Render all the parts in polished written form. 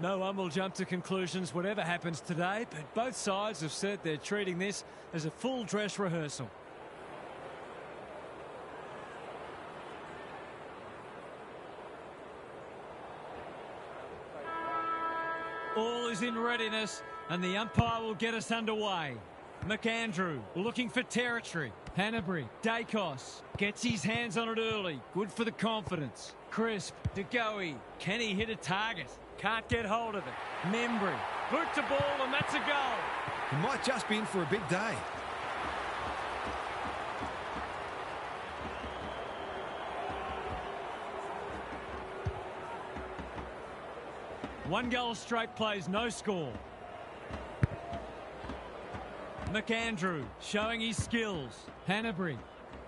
No one will jump to conclusions whatever happens today, but both sides have said they're treating this as a full dress rehearsal. All is in readiness, and the umpire will get us underway. McAndrew looking for territory. Hanbury, Dacos gets his hands on it early. Good for the confidence. Crisp, DeGoey. Can he hit a target? Can't get hold of it. Membry, boot to ball, and that's a goal. He might just be in for a big day. One goal straight plays, no score. McAndrew showing his skills. Hanbury,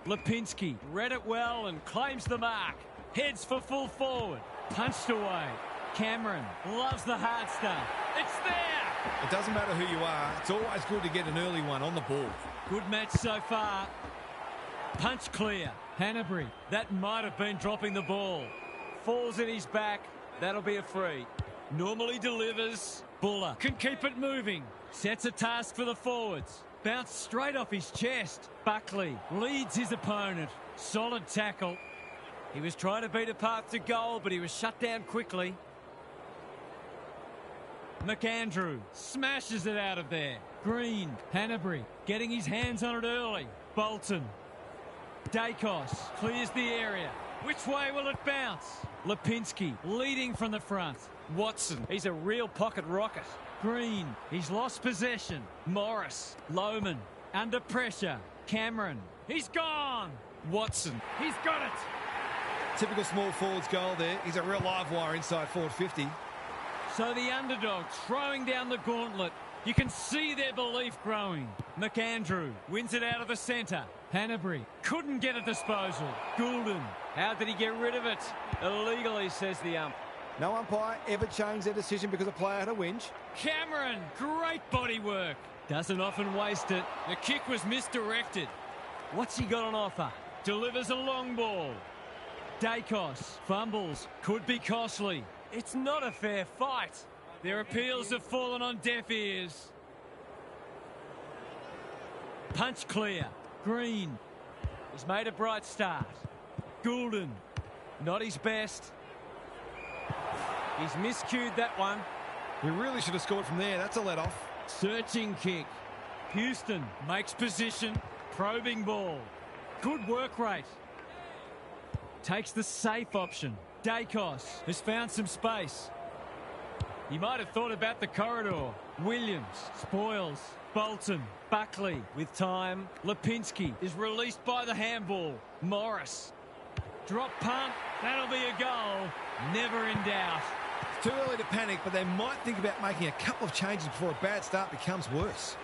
Lipinski read it well and claims the mark. Heads for full forward. Punched away. Cameron loves the hard stuff. It's there! It doesn't matter who you are. It's always good to get an early one on the ball. Good match so far. Punch clear. Hanbury, that might have been dropping the ball. Falls in his back. That'll be a free. Normally delivers. Buller can keep it moving. Sets a task for the forwards. Bounced straight off his chest. Buckley leads his opponent. Solid tackle. He was trying to beat a path to goal, but he was shut down quickly. McAndrew smashes it out of there. Green, Hanbury getting his hands on it early. Bolton. Dacos clears the area. Which way will it bounce? Lipinski leading from the front. Watson, he's a real pocket rocket. Green, he's lost possession. Morris, Lohman, under pressure. Cameron, he's gone. Watson, he's got it. Typical small forwards goal there. He's a real live wire inside forward 50. So the underdog throwing down the gauntlet. You can see their belief growing. McAndrew wins it out of the centre. Hanbury couldn't get a disposal. Goulden, how did he get rid of it? Illegally, says the ump. No umpire ever changed their decision because a player had a whinge. Cameron, great body work. Doesn't often waste it. The kick was misdirected. What's he got on offer? Delivers a long ball. Dacos fumbles. Could be costly. It's not a fair fight. Their appeals have fallen on deaf ears. Punch clear. Green. He's made a bright start. Goulden. Not his best. He's miscued that one. He really should have scored from there. That's a let-off. Searching kick. Houston makes position. Probing ball. Good work rate. Takes the safe option. Dacos has found some space. He might have thought about the corridor. Williams spoils. Bolton. Buckley with time. Lipinski is released by the handball. Morris. Drop punt. That'll be a goal. Never in doubt. It's too early to panic, but they might think about making a couple of changes before a bad start becomes worse.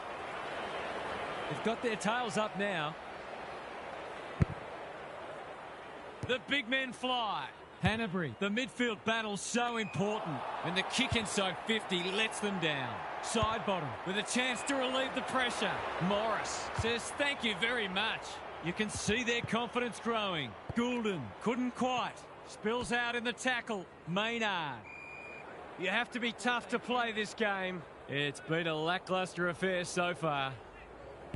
They've got their tails up now. The big men fly. Hanbury, the midfield battle's so important, and the kick inside 50 lets them down. Side bottom with a chance to relieve the pressure. Morris says thank you very much. You can see their confidence growing. Goulden couldn't quite. Spills out in the tackle. Maynard. You have to be tough to play this game. It's been a lacklustre affair so far.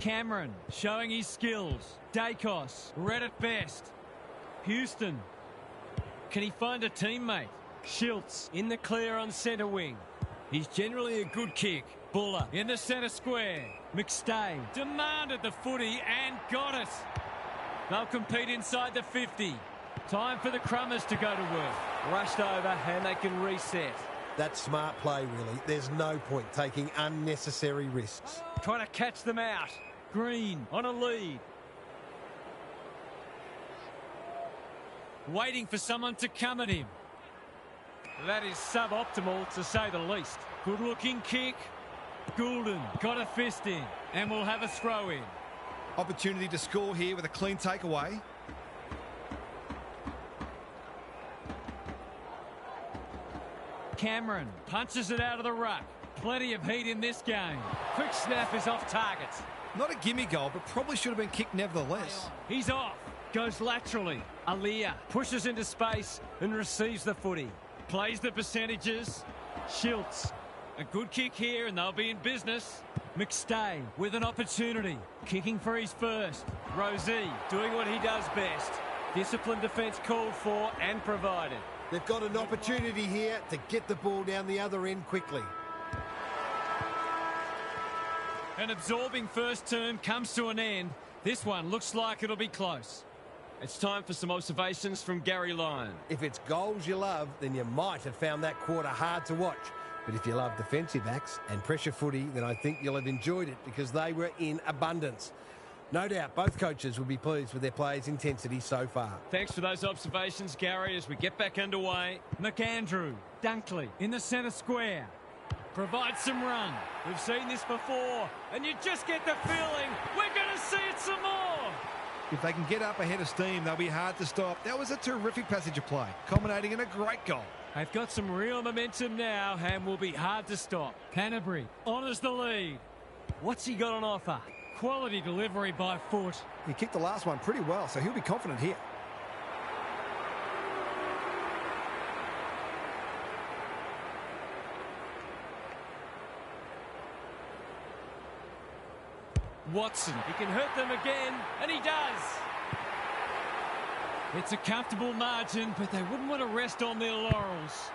Cameron showing his skills. Dacos read it best. Houston. Can he find a teammate? Schultz in the clear on centre wing. He's generally a good kick. Buller in the centre square. McStay demanded the footy and got it. They'll compete inside the 50. Time for the Crummers to go to work. Rushed over and they can reset. That's smart play, really. There's no point taking unnecessary risks. Trying to catch them out. Green on a lead. Waiting for someone to come at him. That is suboptimal, to say the least. Good-looking kick. Goulden got a fist in and will have a throw in. Opportunity to score here with a clean takeaway. Cameron punches it out of the ruck. Plenty of heat in this game. Quick snap is off target. Not a gimme goal, but probably should have been kicked nevertheless. He's off. Goes laterally. Alia pushes into space and receives the footy. Plays the percentages. Schultz. A good kick here and they'll be in business. McStay with an opportunity. Kicking for his first. Rosie doing what he does best. Disciplined defence called for and provided. They've got an opportunity here to get the ball down the other end quickly. An absorbing first term comes to an end. This one looks like it'll be close. It's time for some observations from Gary Lyon. If it's goals you love, then you might have found that quarter hard to watch. But if you love defensive acts and pressure footy, then I think you'll have enjoyed it because they were in abundance. No doubt both coaches will be pleased with their players' intensity so far. Thanks for those observations, Gary, as we get back underway. McAndrew, Dunkley in the centre square. Provides some run. We've seen this before, and you just get the feeling we're going to see it some more. If they can get up ahead of steam, they'll be hard to stop. That was a terrific passage of play, culminating in a great goal. They've got some real momentum now and will be hard to stop. Canterbury honours the lead. What's he got on offer? Quality delivery by foot. He kicked the last one pretty well, so he'll be confident here. Watson, he can hurt them again, and he does. It's a comfortable margin, but they wouldn't want to rest on their laurels.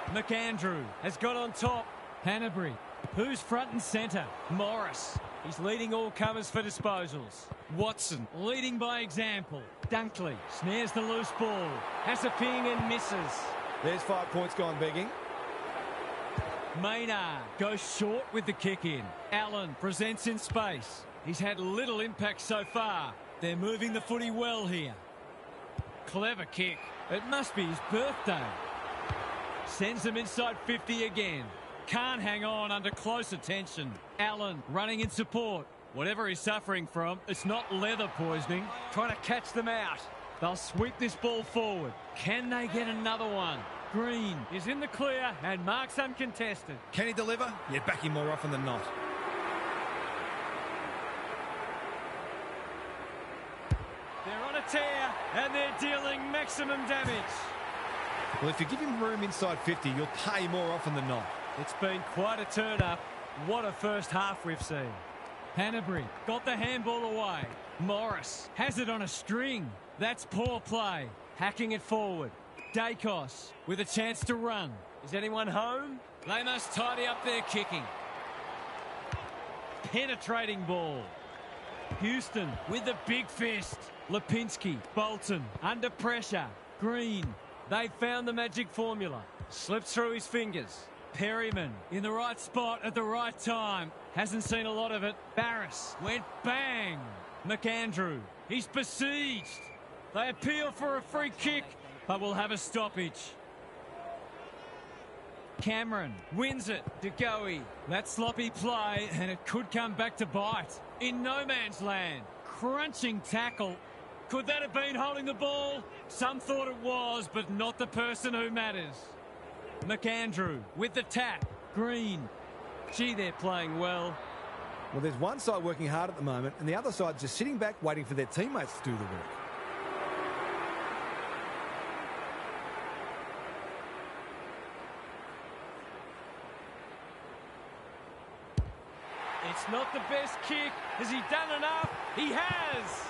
McAndrew has got on top. Hanbury, who's front and centre? Morris, he's leading all comers for disposals. Watson, leading by example. Dunkley snares the loose ball. Has a ping and misses. There's 5 points gone begging. Maynard goes short with the kick in. Allen presents in space. He's had little impact so far. They're moving the footy well here. Clever kick. It must be his birthday. Sends them inside 50 again. Can't hang on under close attention. Allen running in support. Whatever he's suffering from, it's not leather poisoning. Trying to catch them out. They'll sweep this ball forward. Can they get another one? Green is in the clear and marks uncontested. Can he deliver? Yeah, back him more often than not. They're on a tear and they're dealing maximum damage. Well, if you give him room inside 50, you'll pay more often than not. It's been quite a turn-up. What a first half we've seen. Hanbury got the handball away. Morris has it on a string. That's poor play. Hacking it forward. Dacos with a chance to run. Is anyone home? They must tidy up their kicking. Penetrating ball. Houston with the big fist. Lipinski, Bolton under pressure. Green, they found the magic formula. Slips through his fingers. Perryman in the right spot at the right time. Hasn't seen a lot of it. Barris went bang. McAndrew, he's besieged. They appeal for a free kick, but will have a stoppage. Cameron wins it. DeGoey. That sloppy play, and it could come back to bite. In no man's land. Crunching tackle. Could that have been holding the ball? Some thought it was, but not the person who matters. McAndrew with the tap. Green. Gee, they're playing well. Well, there's one side working hard at the moment, and the other side just sitting back waiting for their teammates to do the work. It's not the best kick. Has he done enough? He has.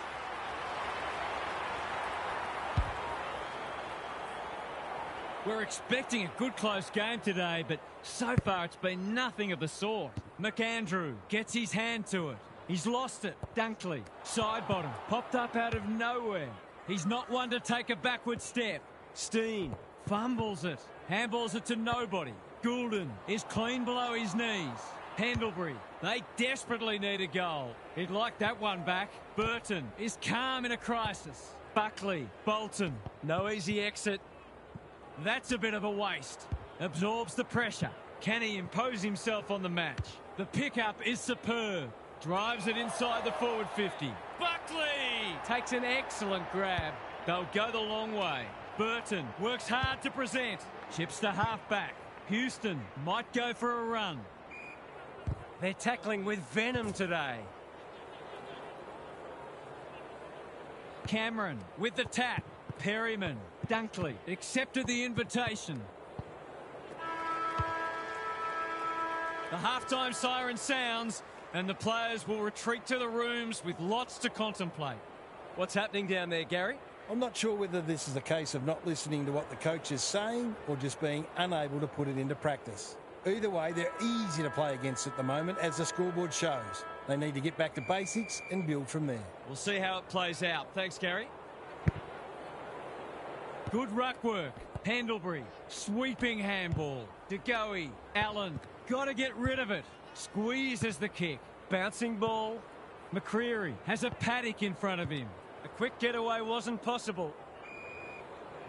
We're expecting a good close game today, but so far it's been nothing of the sort. McAndrew gets his hand to it. He's lost it. Dunkley, side bottom, popped up out of nowhere. He's not one to take a backward step. Steen fumbles it. Handballs it to nobody. Goulden is clean below his knees. Pendlebury, they desperately need a goal. He'd like that one back. Burton is calm in a crisis. Buckley, Bolton, no easy exit. That's a bit of a waste. Absorbs the pressure. Can he impose himself on the match? The pickup is superb. Drives it inside the forward 50. Buckley takes an excellent grab. They'll go the long way. Burton works hard to present. Chips the half-back. Houston might go for a run. They're tackling with venom today. Cameron with the tap. Perryman, Dunkley accepted the invitation. The halftime siren sounds and the players will retreat to the rooms with lots to contemplate. What's happening down there, Gary? I'm not sure whether this is a case of not listening to what the coach is saying or just being unable to put it into practice. Either way, they're easy to play against at the moment, as the scoreboard shows. They need to get back to basics and build from there. We'll see how it plays out. Thanks, Gary. Good ruck work. Pendlebury. Sweeping handball. De Goey. Allen. Got to get rid of it. Squeezes the kick. Bouncing ball. McCreary has a paddock in front of him. A quick getaway wasn't possible.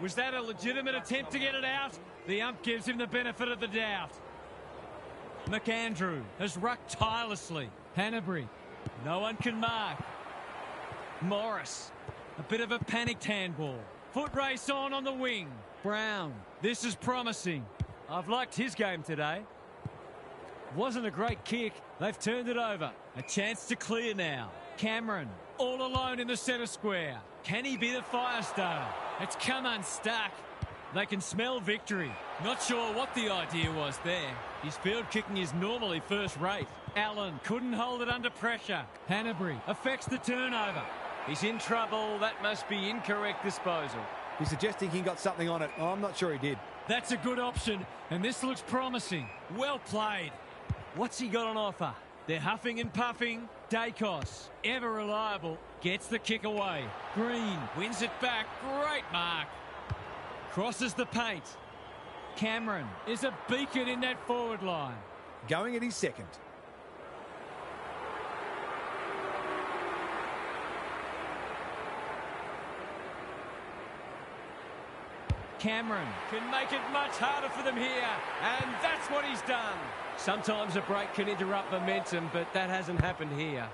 Was that a legitimate attempt to get it out? The ump gives him the benefit of the doubt. McAndrew has rucked tirelessly. Hanbury. No one can mark. Morris. A bit of a panicked handball. Foot race on the wing. Brown. This is promising. I've liked his game today. Wasn't a great kick. They've turned it over. A chance to clear now. Cameron. All alone in the centre square. Can he be the fire starter? It's come unstuck. They can smell victory. Not sure what the idea was there. His field kicking is normally first rate. Allen couldn't hold it under pressure. Hanbury affects the turnover. He's in trouble. That must be incorrect disposal. He's suggesting he got something on it. Oh, I'm not sure he did. That's a good option, and this looks promising. Well played. What's he got on offer? They're huffing and puffing. Dacos, ever reliable, gets the kick away. Green wins it back. Great mark. Crosses the paint. Cameron is a beacon in that forward line. Going at his second. Cameron can make it much harder for them here, and that's what he's done. Sometimes a break can interrupt momentum, but that hasn't happened here.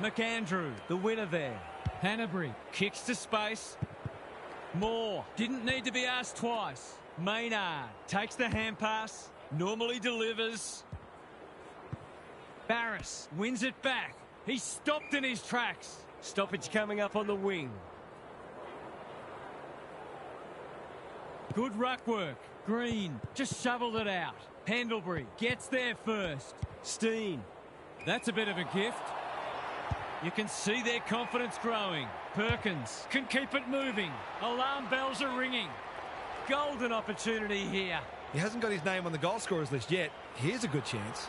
McAndrew, the winner there. Hanbury kicks to space. Moore didn't need to be asked twice. Maynard takes the hand pass, normally delivers. Barris wins it back. He's stopped in his tracks. Stoppage coming up on the wing. Good ruck work. Green just shoveled it out. Pendlebury gets there first. Steen. That's a bit of a gift. You can see their confidence growing. Perkins can keep it moving. Alarm bells are ringing. Golden opportunity here. He hasn't got his name on the goal scorers list yet. Here's a good chance.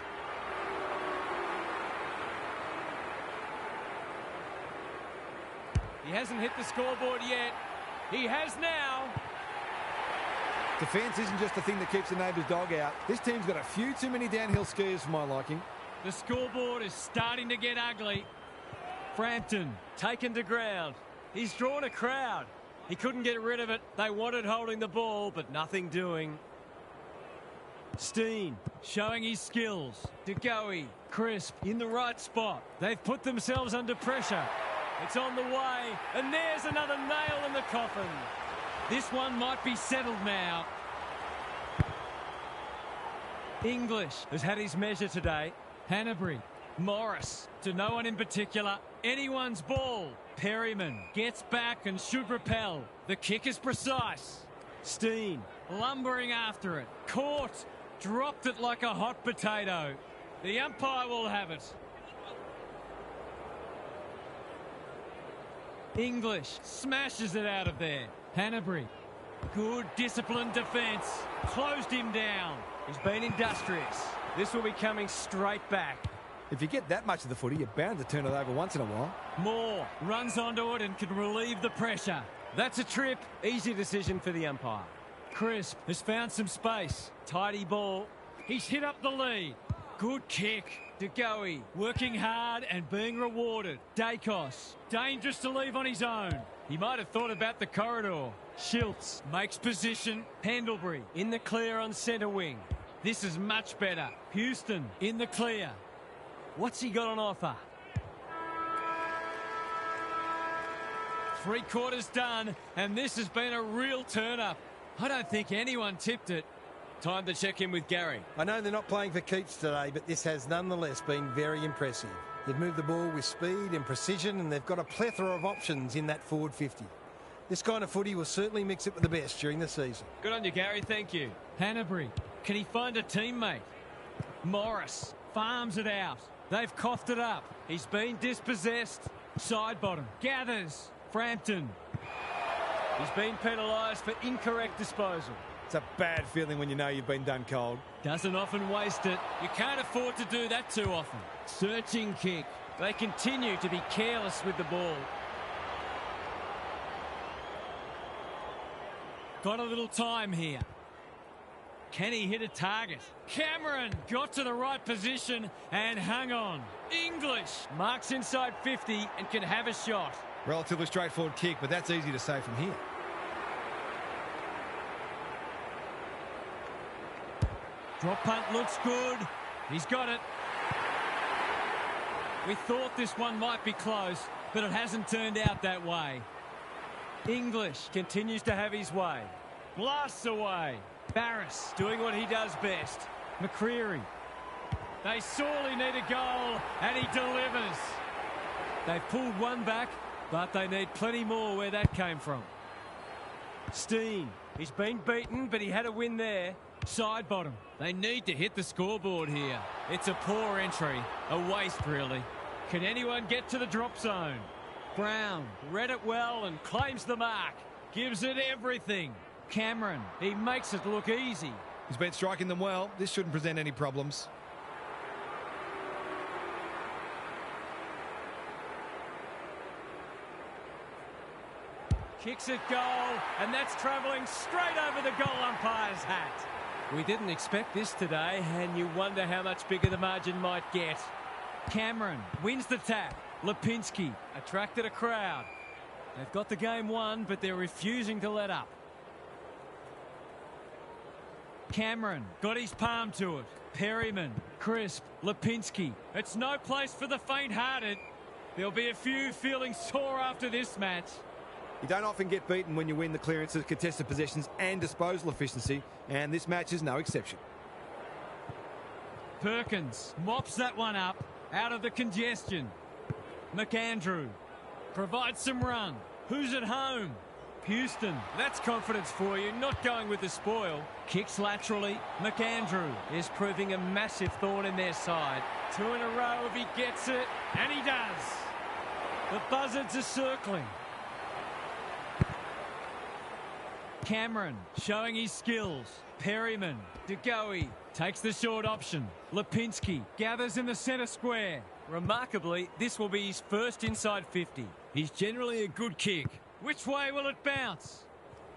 He hasn't hit the scoreboard yet. He has now. Defence isn't just the thing that keeps the neighbour's dog out. This team's got a few too many downhill skiers for my liking. The scoreboard is starting to get ugly. Frampton taken to ground. He's drawn a crowd. He couldn't get rid of it. They wanted holding the ball, but nothing doing. Steen showing his skills. De Goey, crisp, in the right spot. They've put themselves under pressure. It's on the way, and there's another nail in the coffin. This one might be settled now. English has had his measure today. Hanbury, Morris, to no one in particular. Anyone's ball. Perryman gets back and should repel. The kick is precise. Steen lumbering after it. Caught. Dropped it like a hot potato. The umpire will have it. English smashes it out of there. Hanbury, good disciplined defence. Closed him down. He's been industrious. This will be coming straight back. If you get that much of the footy, you're bound to turn it over once in a while. Moore runs onto it and can relieve the pressure. That's a trip. Easy decision for the umpire. Crisp has found some space. Tidy ball. He's hit up the lead. Good kick. De Goey working hard and being rewarded. Dacos, dangerous to leave on his own. He might have thought about the corridor. Schiltz makes position. Pendlebury in the clear on centre wing. This is much better. Houston in the clear. What's he got on offer? 3/4 done, and this has been a real turn-up. I don't think anyone tipped it. Time to check in with Gary. I know they're not playing for keeps today, but this has nonetheless been very impressive. They've moved the ball with speed and precision, and they've got a plethora of options in that forward 50. This kind of footy will certainly mix it with the best during the season. Good on you, Gary. Thank you. Hanbury, can he find a teammate? Morris farms it out. They've coughed it up. He's been dispossessed. Side bottom. Gathers. Frampton. He's been penalised for incorrect disposal. It's a bad feeling when you know you've been done cold. Doesn't often waste it. You can't afford to do that too often. Searching kick. They continue to be careless with the ball. Got a little time here. Can he hit a target? Cameron got to the right position and hung on. English marks inside 50 and can have a shot. Relatively straightforward kick, but that's easy to say from here. Drop punt looks good. He's got it. We thought this one might be close, but it hasn't turned out that way. English continues to have his way. Blasts away. Barris doing what he does best. McCreary. They sorely need a goal, and he delivers. They've pulled one back, but they need plenty more where that came from. Steen. He's been beaten, but he had a win there. Side bottom. They need to hit the scoreboard here. It's a poor entry. A waste, really. Can anyone get to the drop zone? Brown read it well and claims the mark. Gives it everything. Cameron, he makes it look easy. He's been striking them well. This shouldn't present any problems. Kicks it goal, and that's travelling straight over the goal umpire's hat. We didn't expect this today, and you wonder how much bigger the margin might get. Cameron wins the tap. Lipinski attracted a crowd. They've got the game won, but they're refusing to let up. Cameron got his palm to it. Perryman, crisp, Lipinski. It's no place for the faint-hearted. There'll be a few feeling sore after this match. You don't often get beaten when you win the clearances, contested possessions and disposal efficiency, and this match is no exception. Perkins mops that one up out of the congestion. McAndrew provides some run. Who's at home? Houston. That's confidence for you, not going with the spoil. Kicks laterally. McAndrew is proving a massive thorn in their side. 2 in a row if he gets it, and he does. The buzzards are circling. Cameron showing his skills. Perryman, DeGoey takes the short option. Lipinski gathers in the centre square. Remarkably, this will be his first inside 50. He's generally a good kick. Which way will it bounce?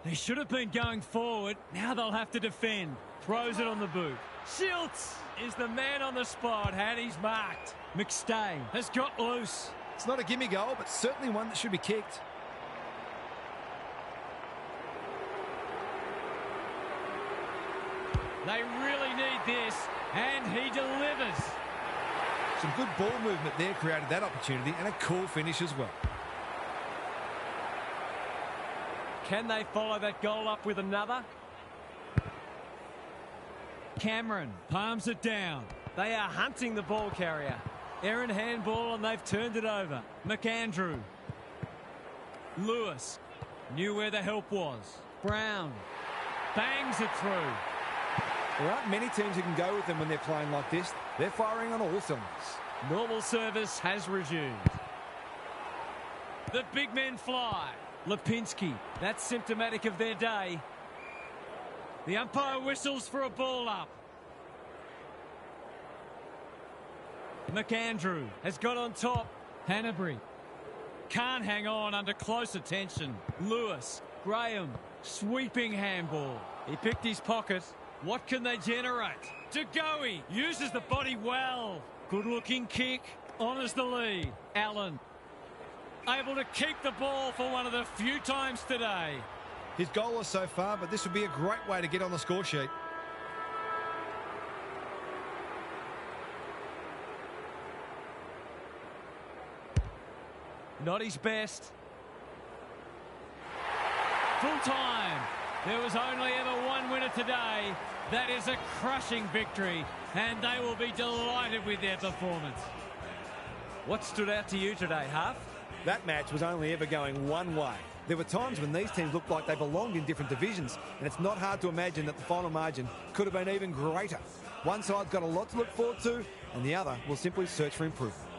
They should have been going forward. Now they'll have to defend. Throws it on the boot. Schultz is the man on the spot, and he's marked. McStay has got loose. It's not a gimme goal, but certainly one that should be kicked. They really need this, and he delivers. Some good ball movement there created that opportunity, and a cool finish as well. Can they follow that goal up with another? Cameron palms it down. They are hunting the ball carrier. Errant handball, and they've turned it over. McAndrew. Lewis knew where the help was. Brown bangs it through. There aren't many teams who can go with them when they're playing like this. They're firing on all cylinders. Normal service has resumed. The big men fly. Lipinski, that's symptomatic of their day. The umpire whistles for a ball up. McAndrew has got on top. Hanbury can't hang on under close attention. Lewis, Graham, sweeping handball. He picked his pocket. What can they generate? DeGoey uses the body well. Good looking kick. Honours the lead. Allen able to keep the ball for one of the few times today. His goalless so far, but this would be a great way to get on the score sheet. Not his best. Full time. There was only ever one winner today. That is a crushing victory, and they will be delighted with their performance. What stood out to you today, Huff? That match was only ever going one way. There were times when these teams looked like they belonged in different divisions, and it's not hard to imagine that the final margin could have been even greater. One side's got a lot to look forward to, and the other will simply search for improvement.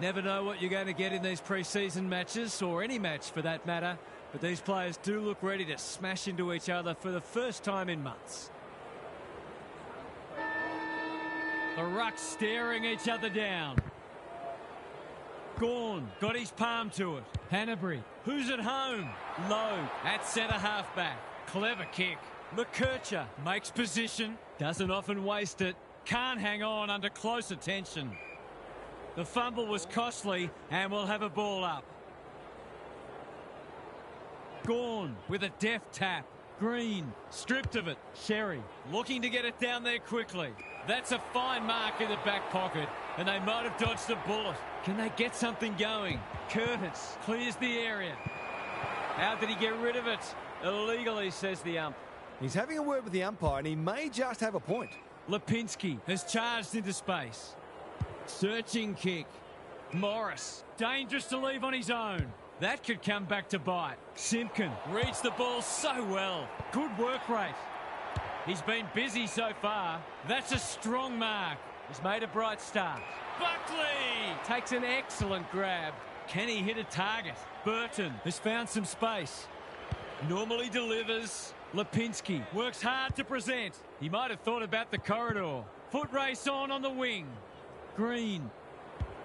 Never know what you're going to get in these pre-season matches, or any match for that matter, but these players do look ready to smash into each other for the first time in months. The rucks staring each other down. Gawn got his palm to it. Hanbury, who's at home? Low at centre half back. Clever kick. McKercher makes position, doesn't often waste it, can't hang on under close attention. The fumble was costly and we'll have a ball up. Gawn with a deft tap. Green stripped of it. Sherry looking to get it down there quickly. That's a fine mark in the back pocket, and they might have dodged a bullet. Can they get something going? Curtis clears the area. How did he get rid of it? Illegally, says the ump. He's having a word with the umpire, and he may just have a point. Lipinski has charged into space. Searching kick. Morris, dangerous to leave on his own. That could come back to bite. Simpkin reads the ball so well. Good work rate. He's been busy so far. That's a strong mark. He's made a bright start. Buckley takes an excellent grab. Can he hit a target? Burton has found some space. Normally delivers. Lipinski works hard to present. He might have thought about the corridor. Foot race on the wing. Green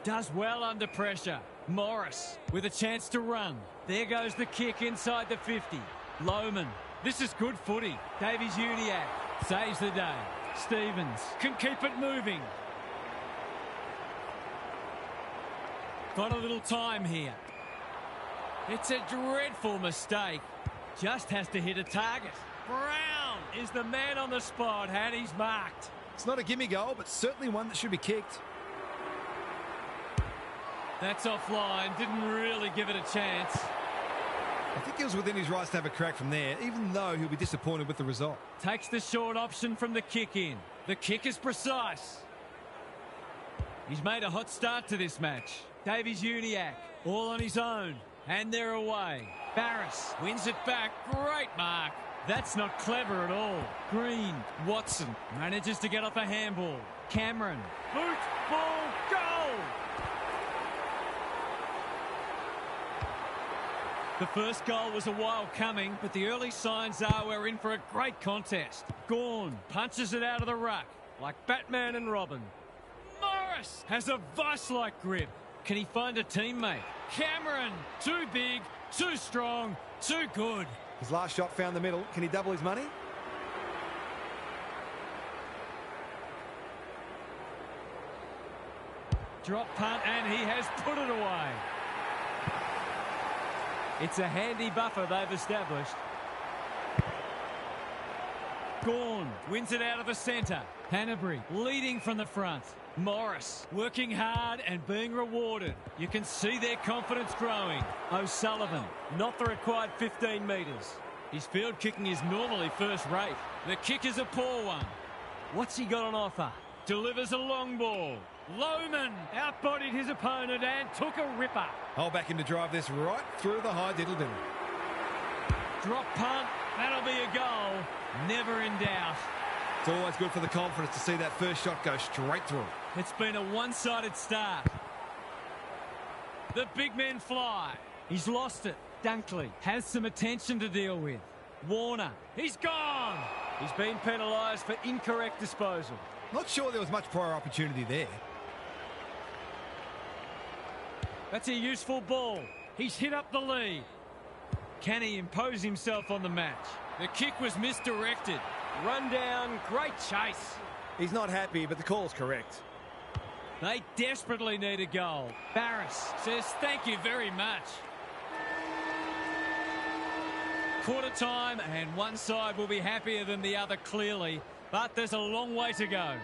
does well under pressure. Morris with a chance to run. There goes the kick inside the 50. Lohman. This is good footy. Davies-Uniacke saves the day. Stevens can keep it moving. Got a little time here. It's a dreadful mistake. Just has to hit a target. Brown is the man on the spot and he's marked. It's not a gimme goal, but certainly one that should be kicked. That's offline. Didn't really give it a chance. I think he was within his rights to have a crack from there, even though he'll be disappointed with the result. Takes the short option from the kick in. The kick is precise. He's made a hot start to this match. Davies-Uniacke all on his own. And they're away. Barris wins it back. Great mark. That's not clever at all. Green, Watson manages to get off a handball. Cameron, boot, ball, goal! The first goal was a while coming, but the early signs are we're in for a great contest. Gawn punches it out of the ruck, like Batman and Robin. Morris has a vice-like grip. Can he find a teammate? Cameron, too big, too strong, too good. His last shot found the middle. Can he double his money? Drop punt, and he has put it away. It's a handy buffer they've established. Gawn wins it out of the centre. Hanbury leading from the front. Morris working hard and being rewarded. You can see their confidence growing. O'Sullivan, not the required 15 metres. His field kicking is normally first rate. The kick is a poor one. What's he got on offer? Delivers a long ball. Lohman outbodied his opponent and took a ripper. I'll back him to drive this right through the high diddle-diddle. Drop punt. That'll be a goal. Never in doubt. It's always good for the confidence to see that first shot go straight through. It's been a one-sided start. The big men fly. He's lost it. Dunkley has some attention to deal with. Warner, he's gone. He's been penalised for incorrect disposal. Not sure there was much prior opportunity there. That's a useful ball. He's hit up the lead. Can he impose himself on the match? The kick was misdirected. Run down, great chase. He's not happy, but the call's correct. They desperately need a goal. Barris says thank you very much. Quarter time, and one side will be happier than the other clearly, but there's a long way to go.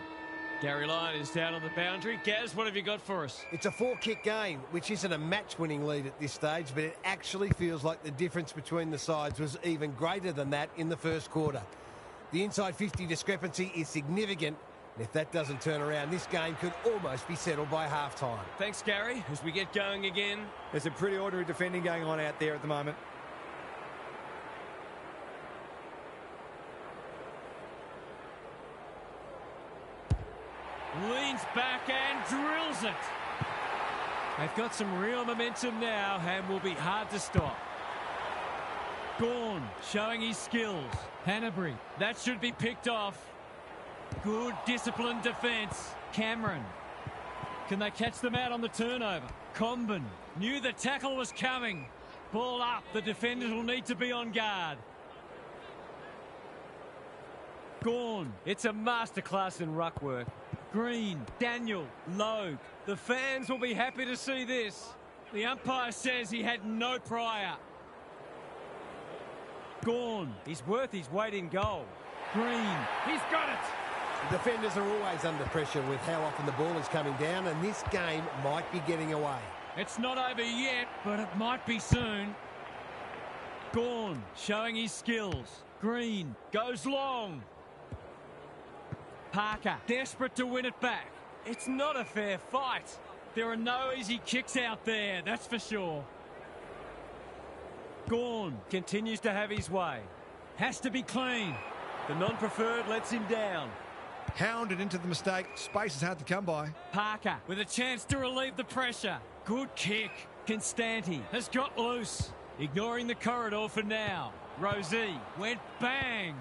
Gary Lyon is down on the boundary. Gaz, what have you got for us? It's a 4-kick game, which isn't a match-winning lead at this stage, but it actually feels like the difference between the sides was even greater than that in the first quarter. The inside 50 discrepancy is significant, and if that doesn't turn around, this game could almost be settled by half-time. Thanks, Gary. As we get going again. There's some pretty ordinary defending going on out there at the moment. Leans back and drills it. They've got some real momentum now and will be hard to stop. Gawn showing his skills. Hanbury, that should be picked off. Good disciplined defence. Cameron. Can they catch them out on the turnover? Comben knew the tackle was coming. Ball up. The defenders will need to be on guard. Gawn. It's a masterclass in ruck work. Green. Daniel. Logue. The fans will be happy to see this. The umpire says he had no prior. Gawn. He's worth his weight in goal. Green. He's got it. The defenders are always under pressure with how often the ball is coming down, and this game might be getting away. It's not over yet, but it might be soon. Gawn showing his skills. Green goes long. Parker desperate to win it back. It's not a fair fight. There are no easy kicks out there, that's for sure. Gawn continues to have his way. Has to be clean. The non-preferred lets him down. Hounded into the mistake. Space is hard to come by. Parker with a chance to relieve the pressure. Good kick. Constanti has got loose. Ignoring the corridor for now. Rosie went bang.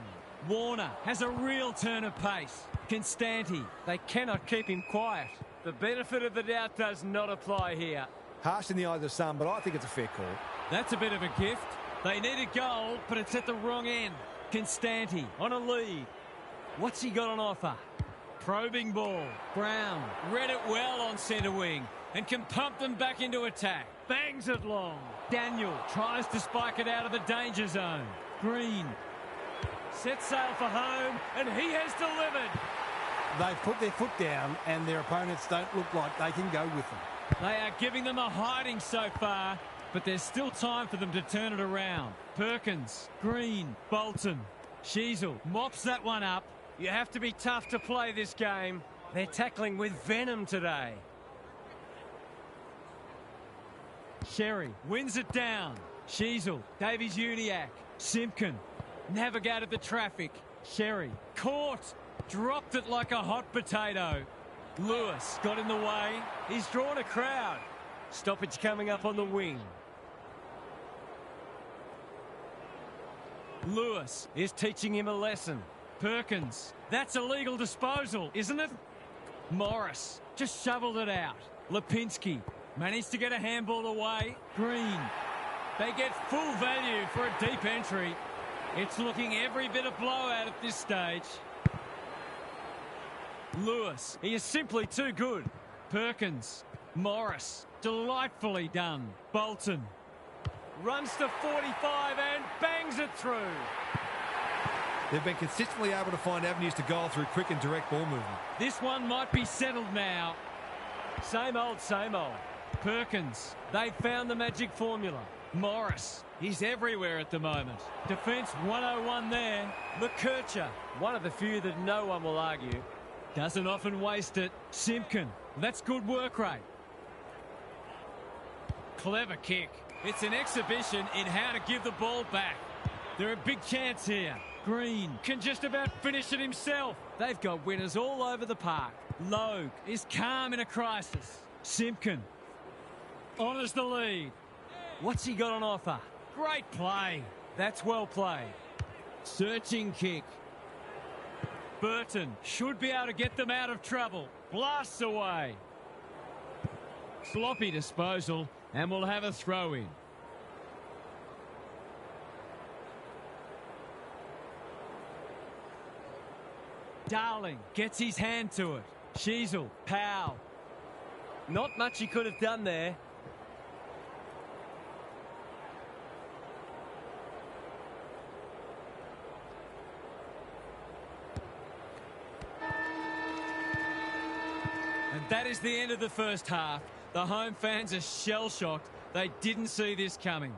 Warner has a real turn of pace. Constanti, they cannot keep him quiet. The benefit of the doubt does not apply here. Harsh in the eyes of some, but I think it's a fair call. That's a bit of a gift. They need a goal, but it's at the wrong end. Constanti on a lead. What's he got on offer? Probing ball. Brown read it well on centre wing and can pump them back into attack. Bangs it long. Daniel tries to spike it out of the danger zone. Green sets sail for home, and he has delivered. They've put their foot down, and their opponents don't look like they can go with them. They are giving them a hiding so far, but there's still time for them to turn it around. Perkins, Green, Bolton. Sheasel mops that one up. You have to be tough to play this game. They're tackling with venom today. Sherry wins it down. Sheasel, Davies-Uniacke, Simpkin navigated the traffic. Sherry caught, dropped it like a hot potato. Lewis got in the way. He's drawn a crowd. Stoppage coming up on the wing. Lewis is teaching him a lesson. Perkins, that's a legal disposal, isn't it? Morris just shoveled it out. Lipinski managed to get a handball away. Green, they get full value for a deep entry. It's looking every bit a blowout at this stage. Lewis, he is simply too good. Perkins, Morris, delightfully done. Bolton runs to 45 and bangs it through. They've been consistently able to find avenues to goal through quick and direct ball movement. This one might be settled now. Same old, same old. Perkins, they've found the magic formula. Morris, he's everywhere at the moment. Defence 101 there. McKercher, one of the few that no one will argue. Doesn't often waste it. Simpkin, that's good work rate. Clever kick. It's an exhibition in how to give the ball back. They're a big chance here. Green can just about finish it himself. They've got winners all over the park. Logue is calm in a crisis. Simpkin honours the lead. What's he got on offer? Great play. That's well played. Searching kick. Burton should be able to get them out of trouble. Blasts away. Sloppy disposal, and we'll have a throw in. Darling gets his hand to it. Sheasel, Powell. Not much he could have done there. And that is the end of the first half. The home fans are shell-shocked. They didn't see this coming.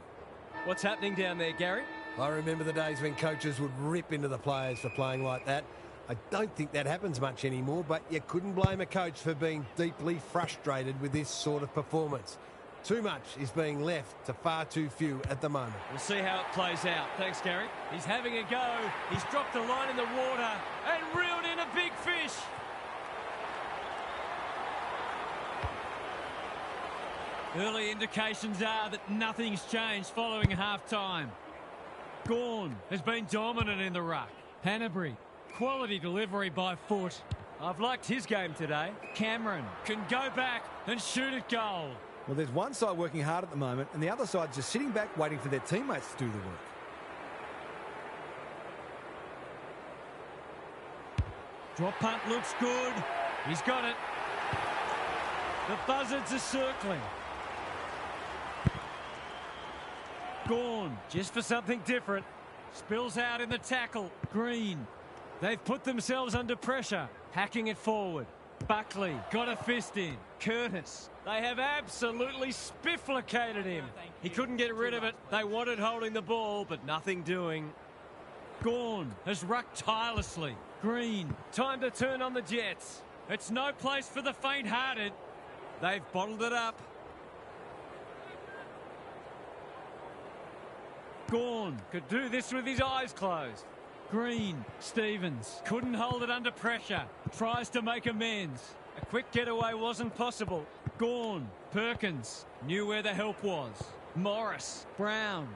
What's happening down there, Gary? I remember the days when coaches would rip into the players for playing like that. I don't think that happens much anymore, but you couldn't blame a coach for being deeply frustrated with this sort of performance. Too much is being left to far too few at the moment. We'll see how it plays out. Thanks, Gary. He's having a go. He's dropped a line in the water and reeled in a big fish. Early indications are that nothing's changed following half-time. Gawn has been dominant in the ruck. Hanbury, quality delivery by foot. I've liked his game today. Cameron can go back and shoot at goal. Well, there's one side working hard at the moment, and the other side just sitting back waiting for their teammates to do the work. Drop punt looks good. He's got it. The buzzards are circling. Gawn, just for something different. Spills out in the tackle. Green. They've put themselves under pressure. Hacking it forward. Buckley got a fist in. Curtis. They have absolutely spifflicated him. He couldn't get rid of it. They wanted holding the ball, but nothing doing. Gawn has rucked tirelessly. Green. Time to turn on the Jets. It's no place for the faint-hearted. They've bottled it up. Gawn could do this with his eyes closed. Green. Stevens couldn't hold it under pressure. Tries to make amends. A quick getaway wasn't possible. Gawn. Perkins knew where the help was. Morris. Brown.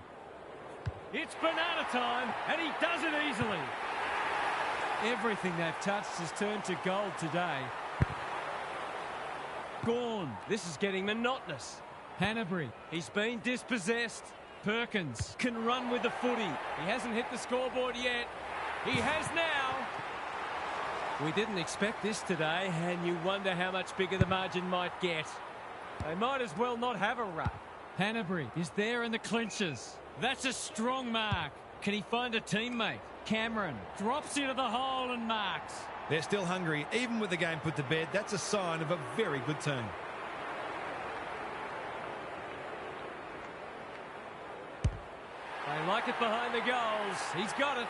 It's banana time, and he does it easily. Everything they've touched has turned to gold today. Gawn. This is getting monotonous. Hanbury. He's been dispossessed. Perkins can run with the footy. He hasn't hit the scoreboard yet. He has now. We didn't expect this today, and you wonder how much bigger the margin might get. They might as well not have a run. Hanbury is there in the clinches. That's a strong mark. Can he find a teammate? Cameron drops into the hole and marks. They're still hungry. Even with the game put to bed, that's a sign of a very good team. They like it behind the goals. He's got it.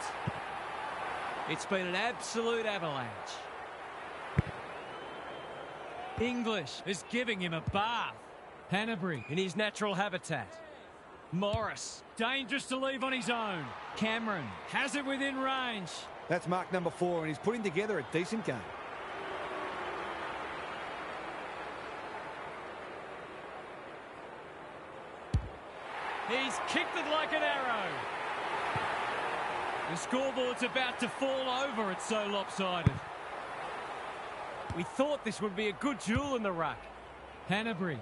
It's been an absolute avalanche. English is giving him a bath. Hanbury in his natural habitat. Morris, dangerous to leave on his own. Cameron has it within range. That's mark number 4, and he's putting together a decent game. He's kicked it like an arrow. The scoreboard's about to fall over. It's so lopsided. We thought this would be a good duel in the ruck. Hanbury,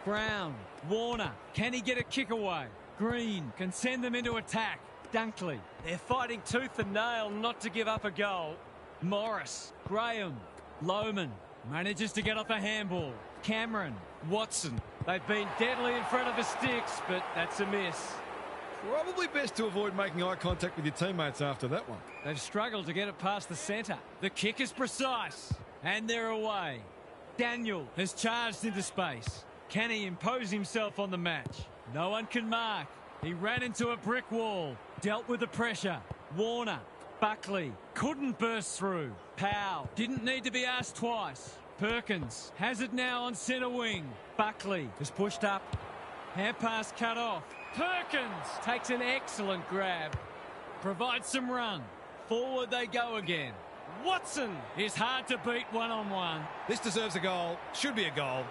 Brown, Warner. Can he get a kick away? Green can send them into attack. Dunkley. They're fighting tooth and nail not to give up a goal. Morris, Graham, Lohman manages to get off a handball. Cameron, Watson. They've been deadly in front of the sticks, but that's a miss. Probably best to avoid making eye contact with your teammates after that one. They've struggled to get it past the centre. The kick is precise, and they're away. Daniel has charged into space. Can he impose himself on the match? No one can mark. He ran into a brick wall, dealt with the pressure. Warner, Buckley couldn't burst through. Powell didn't need to be asked twice. Perkins has it now on centre wing. Buckley is pushed up. Hand pass cut off. Perkins takes an excellent grab. Provides some run. Forward they go again. Watson is hard to beat one-on-one. This deserves a goal. Should be a goal.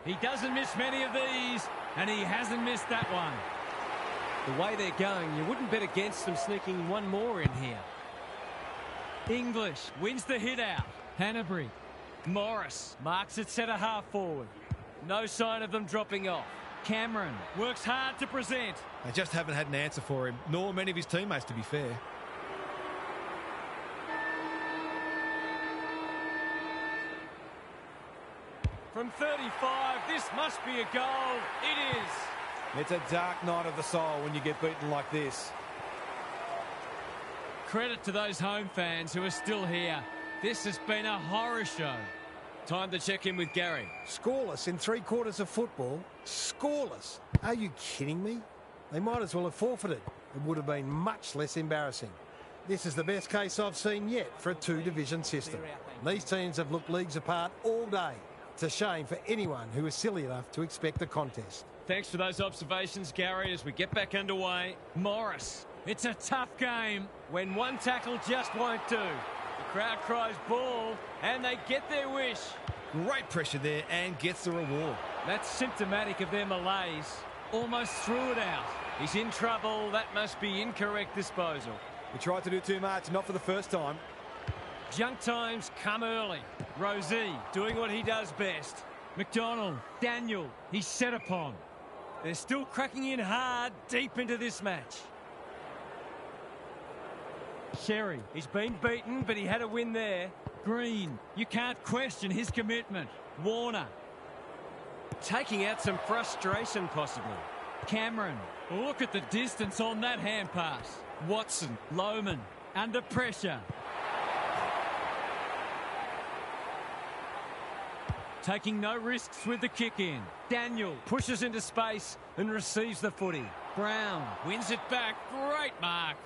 He doesn't miss many of these, and he hasn't missed that one. The way they're going, you wouldn't bet against them sneaking one more in here. English wins the hit out. Hanbury. Morris marks it centre half forward. No sign of them dropping off. Cameron works hard to present. They just haven't had an answer for him, nor many of his teammates, to be fair. From 35, this must be a goal. It is. It's a dark night of the soul when you get beaten like this. Credit to those home fans who are still here. This has been a horror show. Time to check in with Gary. Scoreless in 3 quarters of football. Scoreless. Are you kidding me? They might as well have forfeited. It would have been much less embarrassing. This is the best case I've seen yet for a 2-division system. These teams have looked leagues apart all day. It's a shame for anyone who is silly enough to expect a contest. Thanks for those observations, Gary, as we get back underway. Morris It's a tough game when one tackle just won't do. The crowd cries ball, and they get their wish. Great pressure there and gets the reward. That's symptomatic of their malaise. Almost threw it out. He's in trouble. That must be incorrect disposal. He tried to do too much, not for the first time. Junk times come early. Rosie doing what he does best. McDonald, Daniel, he's set upon. They're still cracking in hard deep into this match. Sherry, he's been beaten, but he had a win there. Green, you can't question his commitment. Warner, taking out some frustration possibly. Cameron, look at the distance on that hand pass. Watson, Lohman, under pressure. Taking no risks with the kick in. Daniel pushes into space and receives the footy. Brown wins it back. Great mark.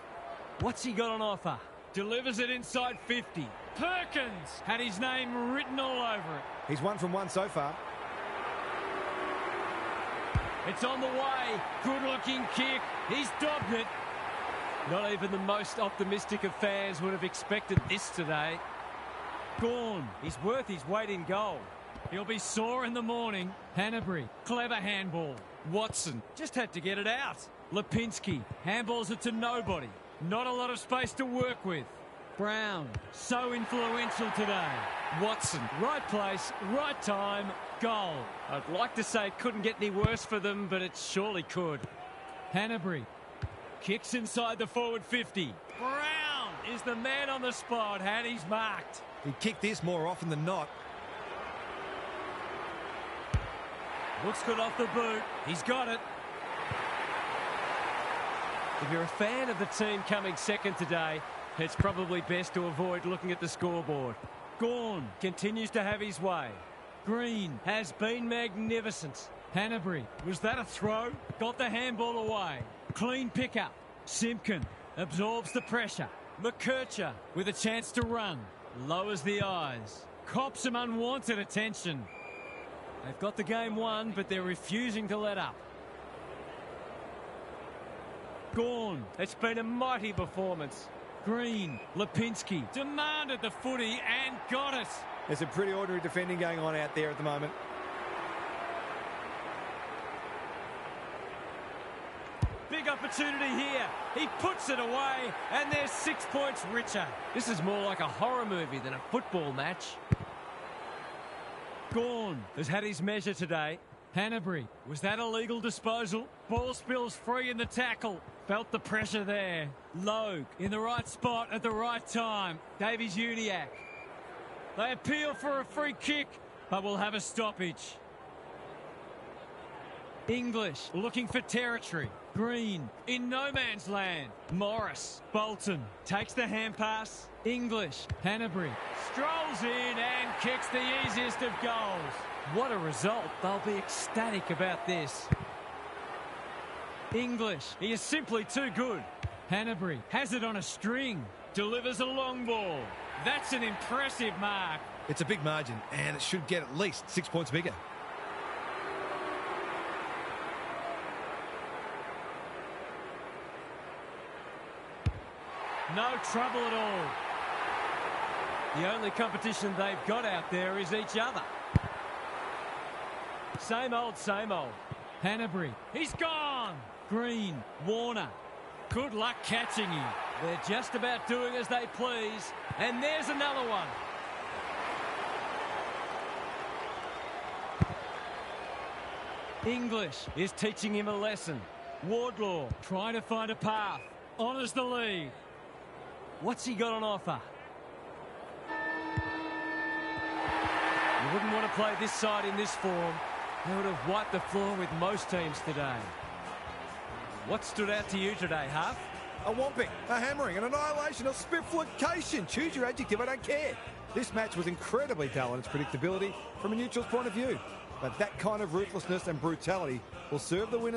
What's he got on offer? Delivers it inside 50. Perkins had his name written all over it. He's 1 from 1 so far. It's on the way. Good-looking kick. He's dobbed it. Not even the most optimistic of fans would have expected this today. Gawn, he's worth his weight in gold. He'll be sore in the morning. Hanbury, clever handball. Watson just had to get it out. Lipinski handballs it to nobody. Not a lot of space to work with. Brown, so influential today. Watson, right place, right time, goal. I'd like to say it couldn't get any worse for them, but it surely could. Hanbury kicks inside the forward 50. Brown is the man on the spot, and he's marked. He'd kick this more often than not. Looks good off the boot. He's got it. If you're a fan of the team coming second today, it's probably best to avoid looking at the scoreboard. Gawn continues to have his way. Green has been magnificent. Hanbury, was that a throw? Got the handball away. Clean pickup. Simpkin absorbs the pressure. McKercher with a chance to run. Lowers the eyes. Cops some unwanted attention. They've got the game won, but they're refusing to let up. Gawn, it's been a mighty performance. Green, Lipinski demanded the footy and got it. There's some pretty ordinary defending going on out there at the moment. Big opportunity here. He puts it away, and they're 6 points richer. This is more like a horror movie than a football match. Gawn has had his measure today. Hanbury, was that a legal disposal? Ball spills free in the tackle. Felt the pressure there. Logue in the right spot at the right time. Davies-Uniacke. They appeal for a free kick, but will have a stoppage. English looking for territory. Green in no man's land. Morris, Bolton takes the hand pass. English, Hanbury strolls in and kicks the easiest of goals. What a result. They'll be ecstatic about this. English, he is simply too good. Hanbury has it on a string. Delivers a long ball. That's an impressive mark. It's a big margin, and it should get at least 6 points bigger. No trouble at all. The only competition they've got out there is each other. Same old, same old. Hanbury, he's gone. Green, Warner. Good luck catching him. They're just about doing as they please. And there's another one. English is teaching him a lesson. Wardlaw trying to find a path. Honours the lead. What's he got on offer? You wouldn't want to play this side in this form. They would have wiped the floor with most teams today. What stood out to you today, Huff? A whomping, a hammering, an annihilation, a spifflication. Choose your adjective, I don't care. This match was incredibly dull in its predictability from a neutral's point of view. But that kind of ruthlessness and brutality will serve the winners